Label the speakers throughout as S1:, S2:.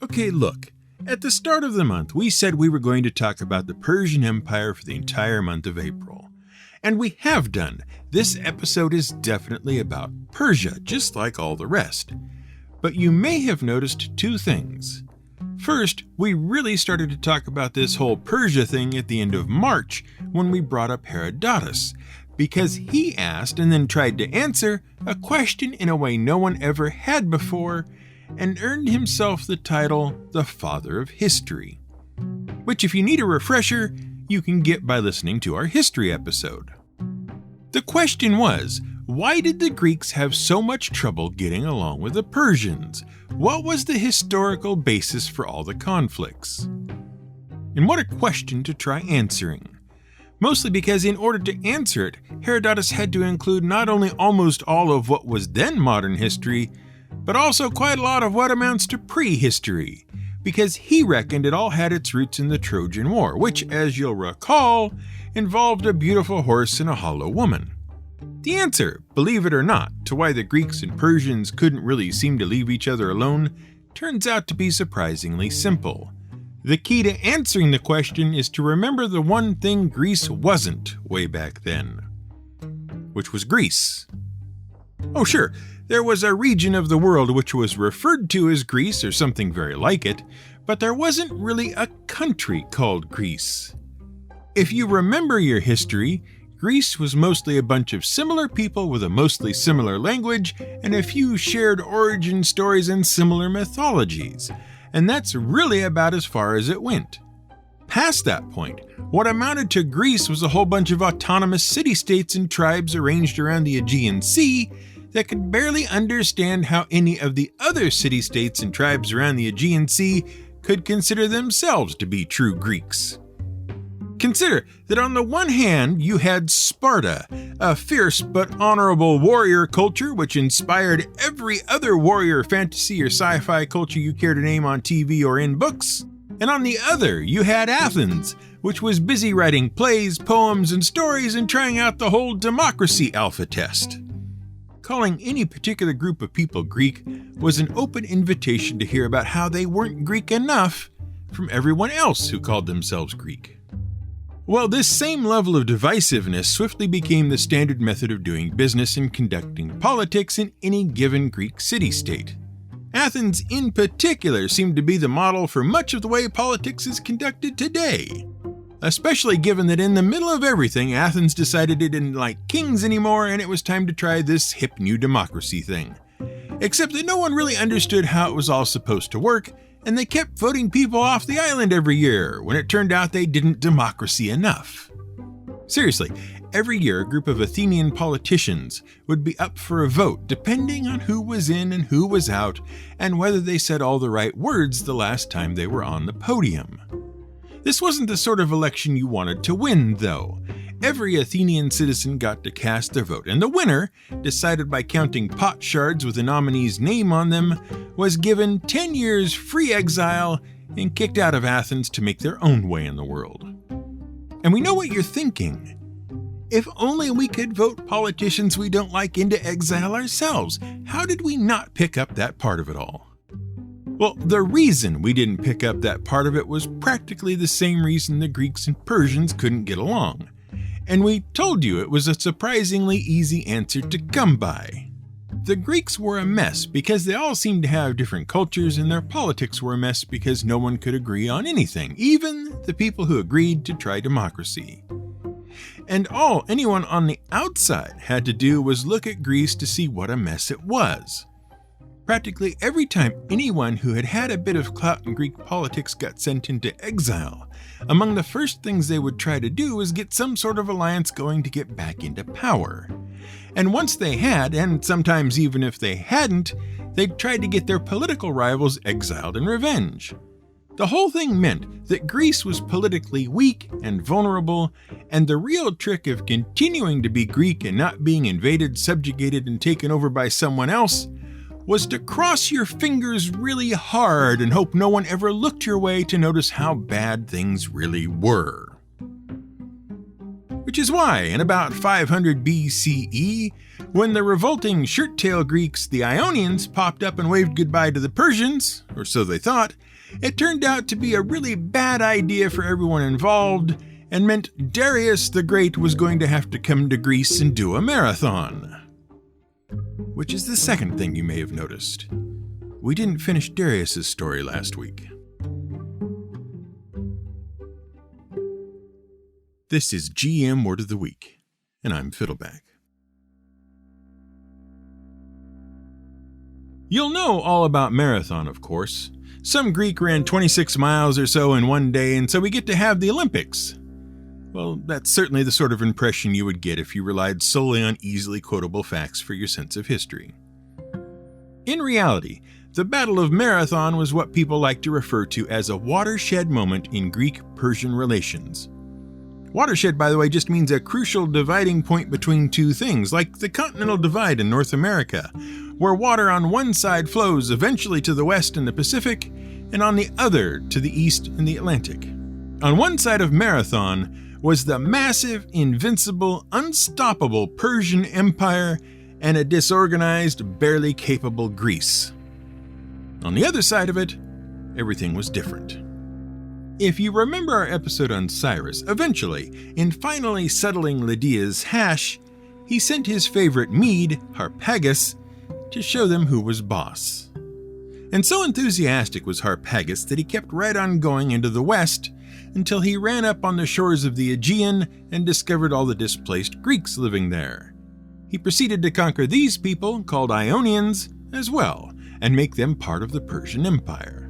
S1: Okay, look. At the start of the month, we said we were going to talk about the Persian Empire for the entire month of April. And we have done. This episode is definitely about Persia, just like all the rest. But you may have noticed two things. First, we really started to talk about this whole Persia thing at the end of March when we brought up Herodotus, because he asked and then tried to answer a question in a way no one ever had before, and earned himself the title the Father of History, which if you need a refresher, you can get by listening to our history episode. The question was, why did the Greeks have so much trouble getting along with the Persians? What was the historical basis for all the conflicts? And what a question to try answering. Mostly because in order to answer it, Herodotus had to include not only almost all of what was then modern history, but also quite a lot of what amounts to prehistory, because he reckoned it all had its roots in the Trojan War, which, as you'll recall, involved a beautiful horse and a hollow woman. The answer, believe it or not, to why the Greeks and Persians couldn't really seem to leave each other alone turns out to be surprisingly simple. The key to answering the question is to remember the one thing Greece wasn't way back then, which was Greece. Oh sure, there was a region of the world which was referred to as Greece or something very like it, but there wasn't really a country called Greece. If you remember your history, Greece was mostly a bunch of similar people with a mostly similar language and a few shared origin stories and similar mythologies, and that's really about as far as it went. Past that point, what amounted to Greece was a whole bunch of autonomous city-states and tribes arranged around the Aegean Sea that could barely understand how any of the other city-states and tribes around the Aegean Sea could consider themselves to be true Greeks. Consider that on the one hand, you had Sparta, a fierce but honorable warrior culture which inspired every other warrior fantasy or sci-fi culture you care to name on TV or in books. And on the other, you had Athens, which was busy writing plays, poems, and stories and trying out the whole democracy alpha test. Calling any particular group of people Greek was an open invitation to hear about how they weren't Greek enough from everyone else who called themselves Greek. Well, this same level of divisiveness swiftly became the standard method of doing business and conducting politics in any given Greek city-state. Athens in particular seemed to be the model for much of the way politics is conducted today. Especially given that in the middle of everything, Athens decided it didn't like kings anymore and it was time to try this hip new democracy thing. Except that no one really understood how it was all supposed to work, and they kept voting people off the island every year when it turned out they didn't democracy enough. Seriously, every year a group of Athenian politicians would be up for a vote depending on who was in and who was out and whether they said all the right words the last time they were on the podium. This wasn't the sort of election you wanted to win, though. Every Athenian citizen got to cast their vote, and the winner, decided by counting pot shards with the nominee's name on them, was given 10 years free exile and kicked out of Athens to make their own way in the world. And we know what you're thinking. If only we could vote politicians we don't like into exile ourselves. How did we not pick up that part of it all? Well, the reason we didn't pick up that part of it was practically the same reason the Greeks and Persians couldn't get along. And we told you it was a surprisingly easy answer to come by. The Greeks were a mess because they all seemed to have different cultures, and their politics were a mess because no one could agree on anything, even the people who agreed to try democracy. And all anyone on the outside had to do was look at Greece to see what a mess it was. Practically every time anyone who had had a bit of clout in Greek politics got sent into exile, among the first things they would try to do was get some sort of alliance going to get back into power. And once they had, and sometimes even if they hadn't, they'd try to get their political rivals exiled in revenge. The whole thing meant that Greece was politically weak and vulnerable, and the real trick of continuing to be Greek and not being invaded, subjugated, and taken over by someone else was to cross your fingers really hard and hope no one ever looked your way to notice how bad things really were. Which is why, in about 500 BCE, when the revolting shirt-tail Greeks, the Ionians, popped up and waved goodbye to the Persians, or so they thought, it turned out to be a really bad idea for everyone involved, and meant Darius the Great was going to have to come to Greece and do a marathon. Which is the second thing you may have noticed. We didn't finish Darius's story last week. This is GM Word of the Week, and I'm Fiddleback. You'll know all about marathon, of course. Some Greek ran 26 miles or so in one day, and so we get to have the Olympics. Well, that's certainly the sort of impression you would get if you relied solely on easily quotable facts for your sense of history. In reality, the Battle of Marathon was what people like to refer to as a watershed moment in Greek-Persian relations. Watershed, by the way, just means a crucial dividing point between two things, like the Continental Divide in North America, where water on one side flows eventually to the west in the Pacific, and on the other to the east in the Atlantic. On one side of Marathon was the massive, invincible, unstoppable Persian Empire and a disorganized, barely capable Greece. On the other side of it, everything was different. If you remember our episode on Cyrus, eventually, in finally settling Lydia's hash, he sent his favorite Mede, Harpagus, to show them who was boss. And so enthusiastic was Harpagus that he kept right on going into the west until he ran up on the shores of the Aegean and discovered all the displaced Greeks living there. He proceeded to conquer these people, called Ionians, as well, and make them part of the Persian Empire.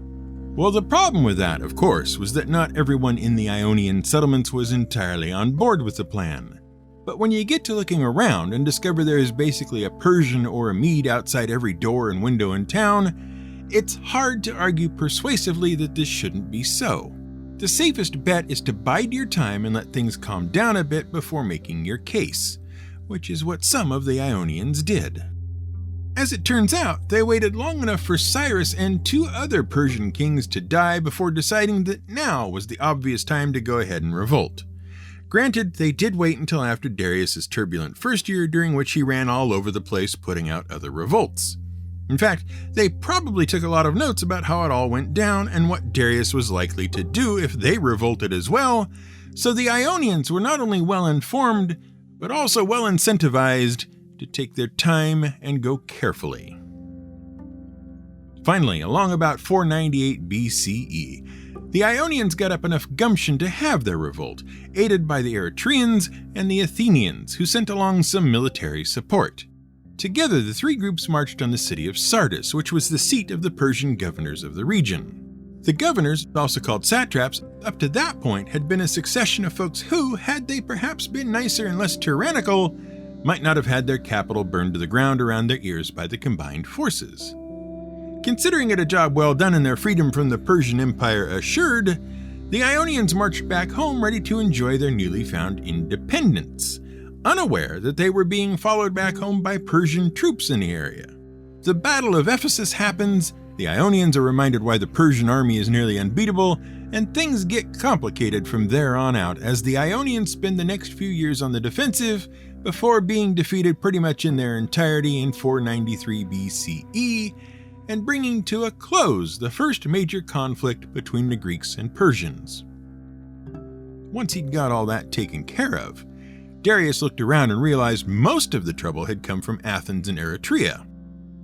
S1: Well, the problem with that, of course, was that not everyone in the Ionian settlements was entirely on board with the plan. But when you get to looking around and discover there is basically a Persian or a Mede outside every door and window in town, it's hard to argue persuasively that this shouldn't be so. The safest bet is to bide your time and let things calm down a bit before making your case, which is what some of the Ionians did. As it turns out, they waited long enough for Cyrus and two other Persian kings to die before deciding that now was the obvious time to go ahead and revolt. Granted, they did wait until after Darius's turbulent first year, during which he ran all over the place putting out other revolts. In fact, they probably took a lot of notes about how it all went down and what Darius was likely to do if they revolted as well, so the Ionians were not only well informed, but also well incentivized to take their time and go carefully. Finally, along about 498 BCE, the Ionians got up enough gumption to have their revolt, aided by the Eretrians and the Athenians, who sent along some military support. Together, the three groups marched on the city of Sardis, which was the seat of the Persian governors of the region. The governors, also called satraps, up to that point had been a succession of folks who, had they perhaps been nicer and less tyrannical, might not have had their capital burned to the ground around their ears by the combined forces. Considering it a job well done and their freedom from the Persian Empire assured, the Ionians marched back home ready to enjoy their newly found independence, unaware that they were being followed back home by Persian troops in the area. The Battle of Ephesus happens, the Ionians are reminded why the Persian army is nearly unbeatable, and things get complicated from there on out as the Ionians spend the next few years on the defensive before being defeated pretty much in their entirety in 493 BCE and bringing to a close the first major conflict between the Greeks and Persians. Once he'd got all that taken care of, Darius looked around and realized most of the trouble had come from Athens and Eretria.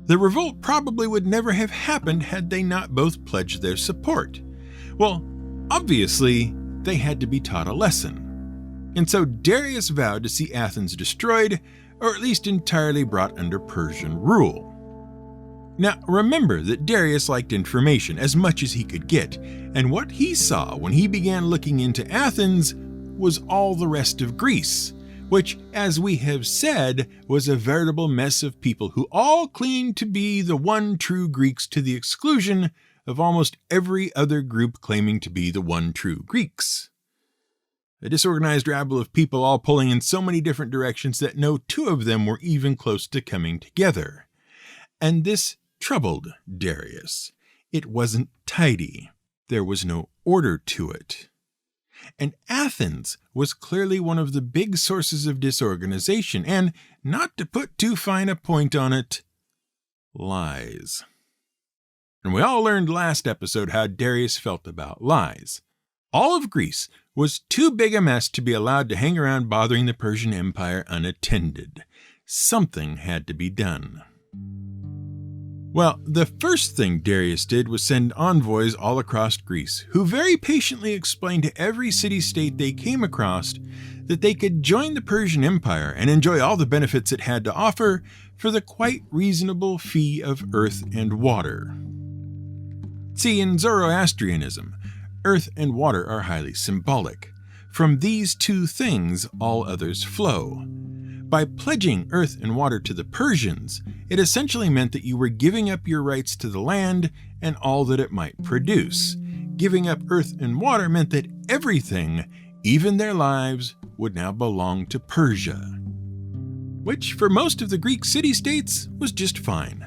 S1: The revolt probably would never have happened had they not both pledged their support. Well, obviously, they had to be taught a lesson. And so Darius vowed to see Athens destroyed, or at least entirely brought under Persian rule. Now, remember that Darius liked information as much as he could get, and what he saw when he began looking into Athens was all the rest of Greece, which, as we have said, was a veritable mess of people who all claimed to be the one true Greeks to the exclusion of almost every other group claiming to be the one true Greeks. A disorganized rabble of people all pulling in so many different directions that no two of them were even close to coming together. And this troubled Darius. It wasn't tidy. There was no order to it. And Athens was clearly one of the big sources of disorganization, and, not to put too fine a point on it, lies. And we all learned last episode how Darius felt about lies. All of Greece was too big a mess to be allowed to hang around bothering the Persian Empire unattended. Something had to be done. Well, the first thing Darius did was send envoys all across Greece, who very patiently explained to every city-state they came across that they could join the Persian Empire and enjoy all the benefits it had to offer for the quite reasonable fee of earth and water. See, in Zoroastrianism, earth and water are highly symbolic. From these two things, all others flow. By pledging earth and water to the Persians, it essentially meant that you were giving up your rights to the land and all that it might produce. Giving up earth and water meant that everything, even their lives, would now belong to Persia. Which, for most of the Greek city-states, was just fine.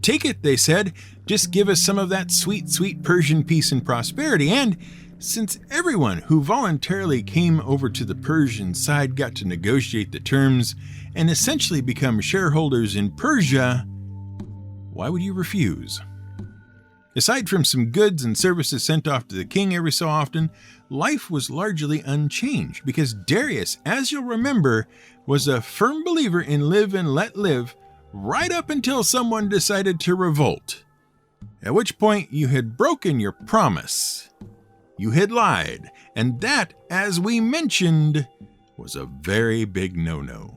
S1: Take it, they said, just give us some of that sweet, sweet Persian peace and prosperity, and since everyone who voluntarily came over to the Persian side got to negotiate the terms and essentially become shareholders in Persia, why would you refuse? Aside from some goods and services sent off to the king every so often, life was largely unchanged because Darius, as you'll remember, was a firm believer in live and let live right up until someone decided to revolt. At which point you had broken your promise. You had lied, and that, as we mentioned, was a very big no-no.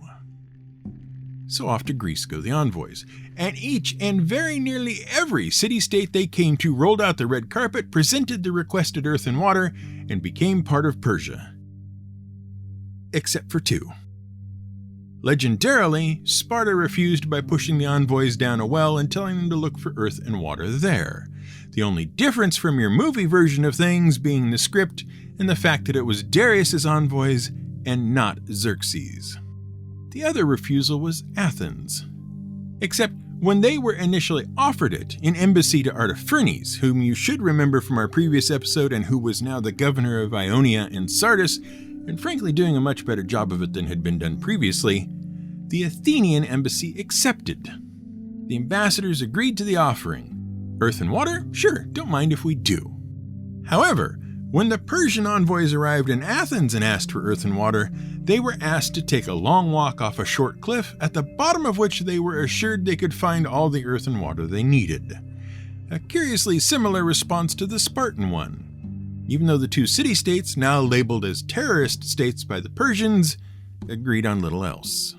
S1: So off to Greece go the envoys, and each and very nearly every city-state they came to rolled out the red carpet, presented the requested earth and water, and became part of Persia. Except for two. Legendarily, Sparta refused by pushing the envoys down a well and telling them to look for earth and water there. The only difference from your movie version of things being the script and the fact that it was Darius's envoys and not Xerxes. The other refusal was Athens. Except when they were initially offered it in embassy to Artaphernes, whom you should remember from our previous episode and who was now the governor of Ionia and Sardis, and frankly doing a much better job of it than had been done previously, the Athenian embassy accepted. The ambassadors agreed to the offering. Earth and water? Sure, don't mind if we do. However, when the Persian envoys arrived in Athens and asked for earth and water, they were asked to take a long walk off a short cliff, at the bottom of which they were assured they could find all the earth and water they needed. A curiously similar response to the Spartan one, even though the two city-states, now labeled as terrorist states by the Persians, agreed on little else.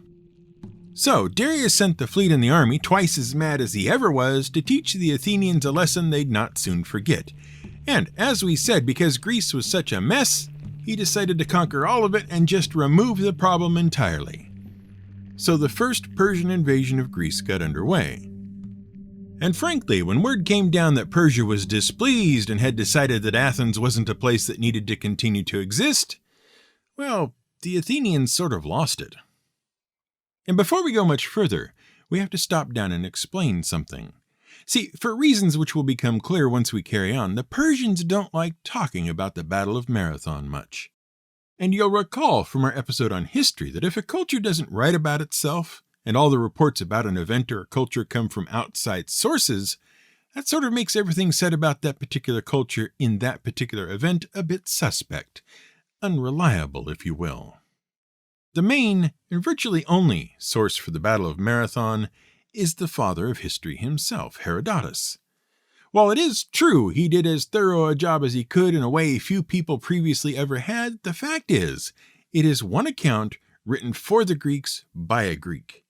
S1: So, Darius sent the fleet and the army, twice as mad as he ever was, to teach the Athenians a lesson they'd not soon forget. And, as we said, because Greece was such a mess, he decided to conquer all of it and just remove the problem entirely. So the first Persian invasion of Greece got underway. And frankly, when word came down that Persia was displeased and had decided that Athens wasn't a place that needed to continue to exist, well, the Athenians sort of lost it. And before we go much further, we have to stop down and explain something. See, for reasons which will become clear once we carry on, the Persians don't like talking about the Battle of Marathon much. And you'll recall from our episode on history that if a culture doesn't write about itself, and all the reports about an event or a culture come from outside sources, that sort of makes everything said about that particular culture in that particular event a bit suspect, unreliable, if you will. The main, and virtually only, source for the Battle of Marathon is the father of history himself, Herodotus. While it is true he did as thorough a job as he could in a way few people previously ever had, the fact is, it is one account written for the Greeks by a Greek.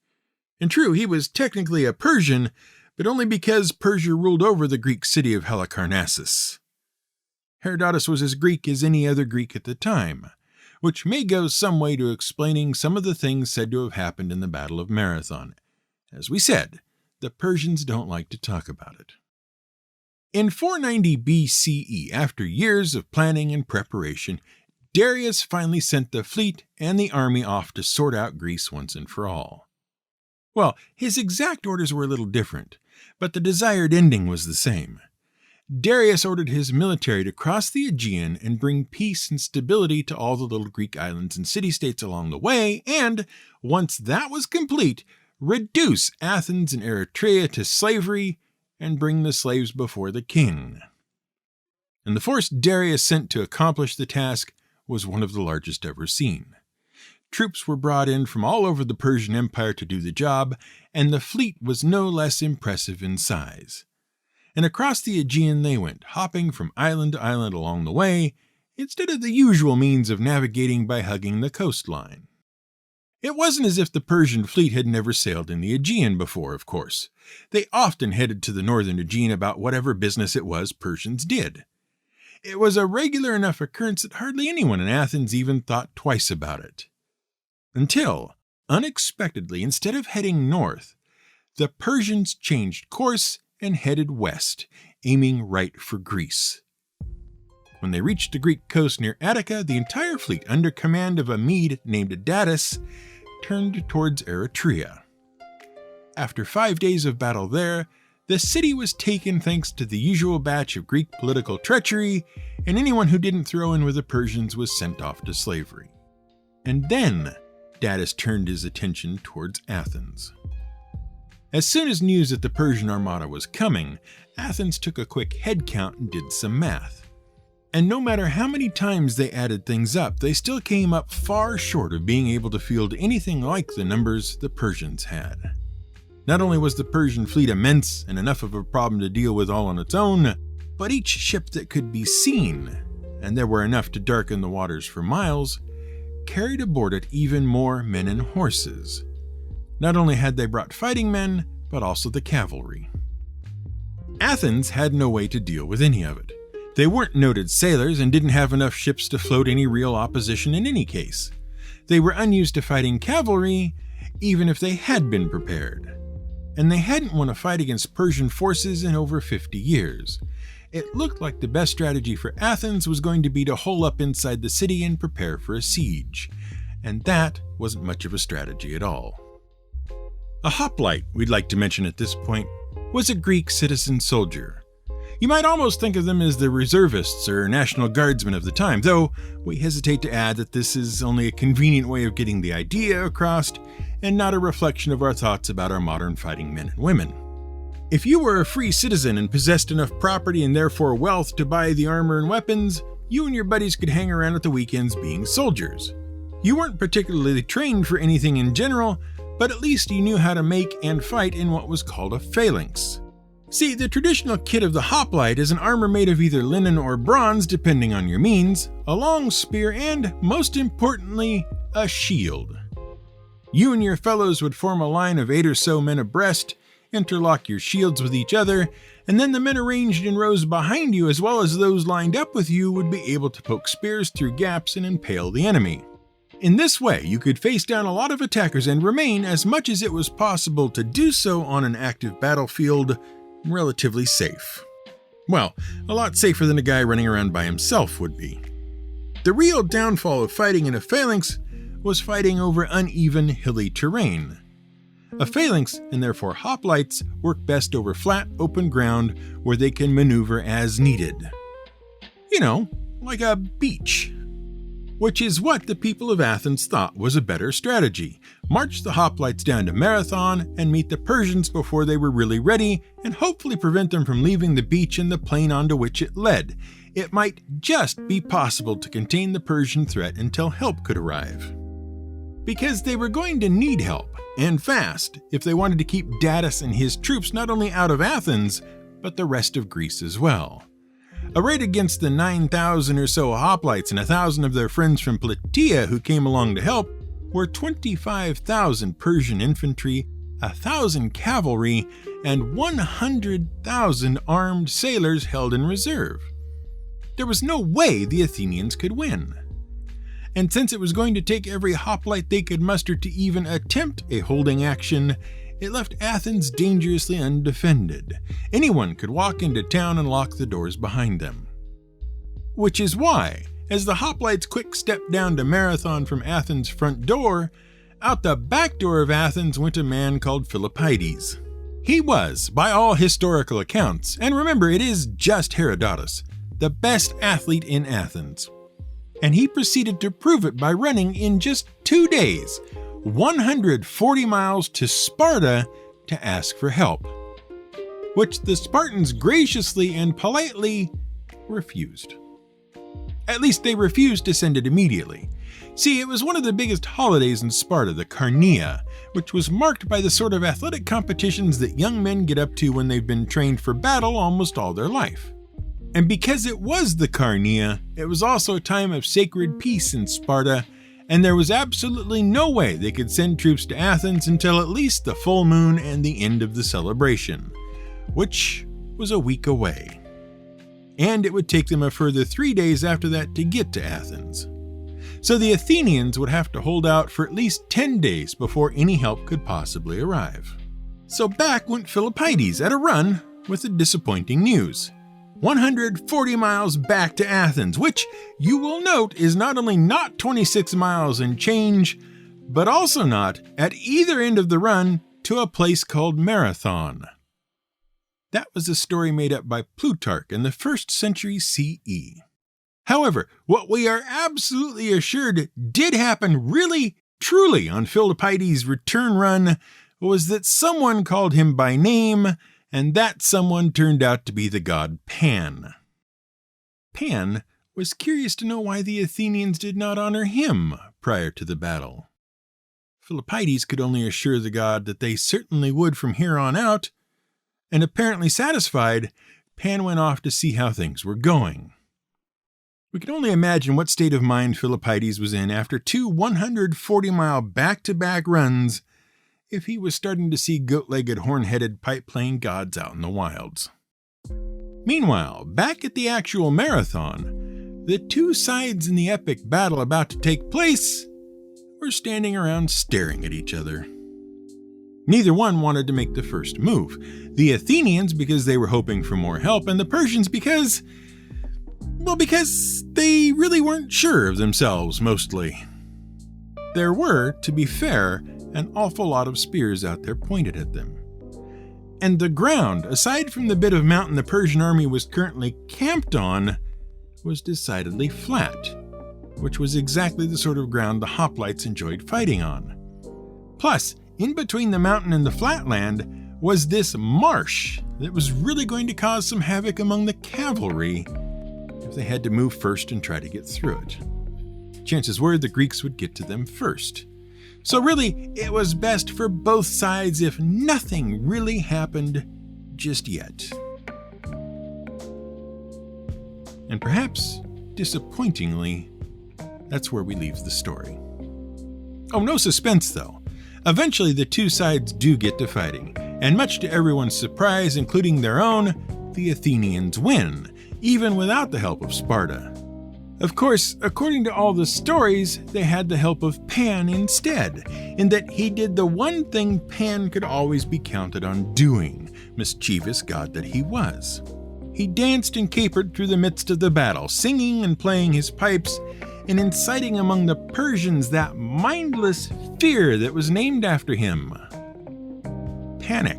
S1: And true, he was technically a Persian, but only because Persia ruled over the Greek city of Halicarnassus. Herodotus was as Greek as any other Greek at the time, which may go some way to explaining some of the things said to have happened in the Battle of Marathon. As we said, the Persians don't like to talk about it. In 490 BCE, after years of planning and preparation, Darius finally sent the fleet and the army off to sort out Greece once and for all. Well, his exact orders were a little different, but the desired ending was the same. Darius ordered his military to cross the Aegean and bring peace and stability to all the little Greek islands and city-states along the way, and, once that was complete, reduce Athens and Eretria to slavery and bring the slaves before the king. And the force Darius sent to accomplish the task was one of the largest ever seen. Troops were brought in from all over the Persian Empire to do the job, and the fleet was no less impressive in size. And across the Aegean they went, hopping from island to island along the way, instead of the usual means of navigating by hugging the coastline. It wasn't as if the Persian fleet had never sailed in the Aegean before, of course. They often headed to the northern Aegean about whatever business it was Persians did. It was a regular enough occurrence that hardly anyone in Athens even thought twice about it. Until, unexpectedly, instead of heading north, the Persians changed course and headed west, aiming right for Greece. When they reached the Greek coast near Attica, the entire fleet, under command of a Mede named Darius, turned towards Eretria. After 5 days of battle there, the city was taken thanks to the usual batch of Greek political treachery, and anyone who didn't throw in with the Persians was sent off to slavery. And then Darius turned his attention towards Athens. As soon as news that the Persian armada was coming, Athens took a quick head count and did some math. And no matter how many times they added things up, they still came up far short of being able to field anything like the numbers the Persians had. Not only was the Persian fleet immense and enough of a problem to deal with all on its own, but each ship that could be seen, and there were enough to darken the waters for miles, carried aboard it even more men and horses. Not only had they brought fighting men, but also the cavalry. Athens had no way to deal with any of it. They weren't noted sailors and didn't have enough ships to float any real opposition in any case. They were unused to fighting cavalry, even if they had been prepared. And they hadn't won a fight against Persian forces in over 50 years. It looked like the best strategy for Athens was going to be to hole up inside the city and prepare for a siege. And that wasn't much of a strategy at all. A hoplite, we'd like to mention at this point, was a Greek citizen soldier. You might almost think of them as the reservists or National Guardsmen of the time, though we hesitate to add that this is only a convenient way of getting the idea across and not a reflection of our thoughts about our modern fighting men and women. If you were a free citizen and possessed enough property and therefore wealth to buy the armor and weapons, you and your buddies could hang around at the weekends being soldiers. You weren't particularly trained for anything in general, but at least you knew how to make and fight in what was called a phalanx. See, the traditional kit of the hoplite is an armor made of either linen or bronze, depending on your means, a long spear, and, most importantly, a shield. You and your fellows would form a line of 8 or so men abreast, interlock your shields with each other, and then the men arranged in rows behind you, as well as those lined up with you, would be able to poke spears through gaps and impale the enemy. In this way, you could face down a lot of attackers and remain, as much as it was possible to do so on an active battlefield, relatively safe. Well, a lot safer than a guy running around by himself would be. The real downfall of fighting in a phalanx was fighting over uneven, hilly terrain. A phalanx, and therefore hoplites, work best over flat, open ground where they can maneuver as needed. You know, like a beach. Which is what the people of Athens thought was a better strategy. March the hoplites down to Marathon and meet the Persians before they were really ready, and hopefully prevent them from leaving the beach and the plain onto which it led. It might just be possible to contain the Persian threat until help could arrive. Because they were going to need help, and fast, if they wanted to keep Darius and his troops not only out of Athens, but the rest of Greece as well. A raid against the 9,000 or so hoplites and 1,000 of their friends from Plataea who came along to help were 25,000 Persian infantry, 1,000 cavalry, and 100,000 armed sailors held in reserve. There was no way the Athenians could win. And since it was going to take every hoplite they could muster to even attempt a holding action, it left Athens dangerously undefended. Anyone could walk into town and lock the doors behind them. Which is why, as the hoplites quick stepped down to Marathon from Athens' front door, out the back door of Athens went a man called Philippides. He was, by all historical accounts, and remember it is just Herodotus, the best athlete in Athens. And he proceeded to prove it by running in just 2 days, 140 miles to Sparta to ask for help, which the Spartans graciously and politely refused. At least they refused to send it immediately. See, it was one of the biggest holidays in Sparta, the Carnea, which was marked by the sort of athletic competitions that young men get up to when they've been trained for battle almost all their life. And because it was the Carnea, it was also a time of sacred peace in Sparta, and there was absolutely no way they could send troops to Athens until at least the full moon and the end of the celebration, which was a week away. And it would take them a further 3 days after that to get to Athens. So the Athenians would have to hold out for at least 10 days before any help could possibly arrive. So back went Philippides at a run with the disappointing news. 140 miles back to Athens, which you will note is not only not 26 miles and change, but also not at either end of the run to a place called Marathon. That was a story made up by Plutarch in the 1st century CE. However, what we are absolutely assured did happen really, truly on Philippides' return run was that someone called him by name, and that someone turned out to be the god Pan. Pan was curious to know why the Athenians did not honor him prior to the battle. Philippides could only assure the god that they certainly would from here on out, and apparently satisfied, Pan went off to see how things were going. We can only imagine what state of mind Philippides was in after 2 140-mile back-to-back runs if he was starting to see goat-legged, horn-headed, pipe-playing gods out in the wilds. Meanwhile, back at the actual marathon, the 2 sides in the epic battle about to take place were standing around staring at each other. Neither one wanted to make the first move. The Athenians because they were hoping for more help, and the Persians because they really weren't sure of themselves, mostly. There were, to be fair, an awful lot of spears out there pointed at them. And the ground, aside from the bit of mountain the Persian army was currently camped on, was decidedly flat, which was exactly the sort of ground the hoplites enjoyed fighting on. Plus, in between the mountain and the flatland was this marsh that was really going to cause some havoc among the cavalry if they had to move first and try to get through it. Chances were the Greeks would get to them first. So really, it was best for both sides if nothing really happened just yet. And perhaps, disappointingly, that's where we leave the story. Oh, no suspense though. Eventually the 2 sides do get to fighting, and much to everyone's surprise, including their own, the Athenians win, even without the help of Sparta. Of course, according to all the stories, they had the help of Pan instead, in that he did the one thing Pan could always be counted on doing, mischievous god that he was. He danced and capered through the midst of the battle, singing and playing his pipes, and inciting among the Persians that mindless fear that was named after him. Panic.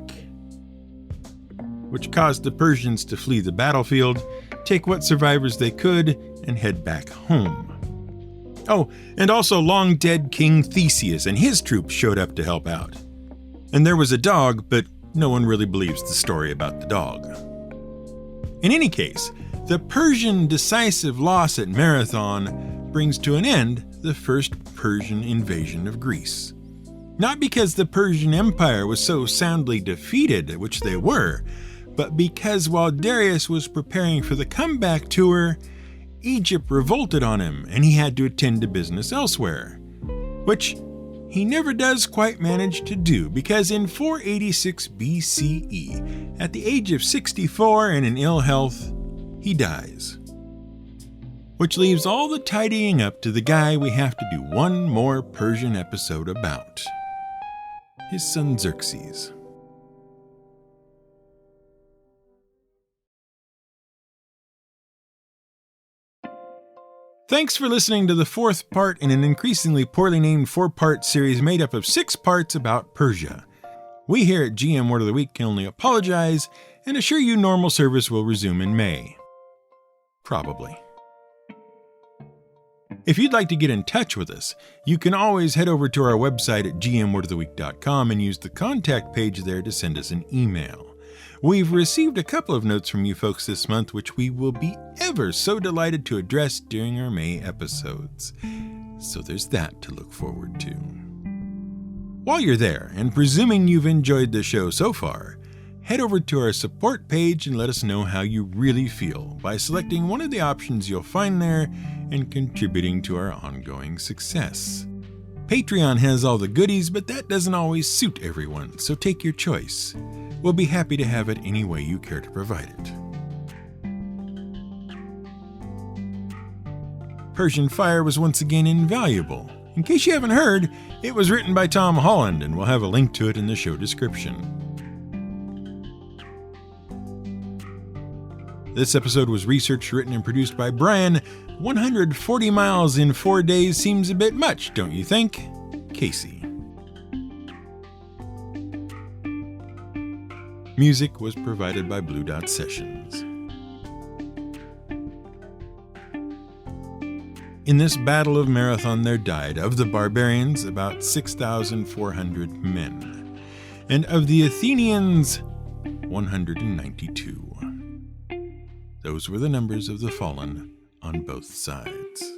S1: Which caused the Persians to flee the battlefield, take what survivors they could, and head back home. Oh, and also long-dead King Theseus and his troops showed up to help out. And there was a dog, but no one really believes the story about the dog. In any case, the Persian decisive loss at Marathon brings to an end the first Persian invasion of Greece. Not because the Persian Empire was so soundly defeated, which they were, but because while Darius was preparing for the comeback tour, Egypt revolted on him and he had to attend to business elsewhere, which he never does quite manage to do because in 486 BCE, at the age of 64 and in ill health, he dies. Which leaves all the tidying up to the guy we have to do one more Persian episode about, his son Xerxes. Thanks for listening to the 4th part in an increasingly poorly named 4-part series made up of 6 parts about Persia. We here at GM Word of the Week can only apologize and assure you normal service will resume in May. Probably. If you'd like to get in touch with us, you can always head over to our website at gmwordoftheweek.com and use the contact page there to send us an email. We've received a couple of notes from you folks this month, which we will be ever so delighted to address during our May episodes. So there's that to look forward to. While you're there, and presuming you've enjoyed the show so far, head over to our support page and let us know how you really feel by selecting one of the options you'll find there and contributing to our ongoing success. Patreon has all the goodies, but that doesn't always suit everyone, so take your choice. We'll be happy to have it any way you care to provide it. Persian Fire was once again invaluable. In case you haven't heard, it was written by Tom Holland, and we'll have a link to it in the show description. This episode was researched, written, and produced by Brian. 140 miles in 4 days seems a bit much, don't you think? Casey. Music was provided by Blue Dot Sessions. In this battle of Marathon there died, of the barbarians, about 6,400 men, and of the Athenians, 192. Those were the numbers of the fallen on both sides.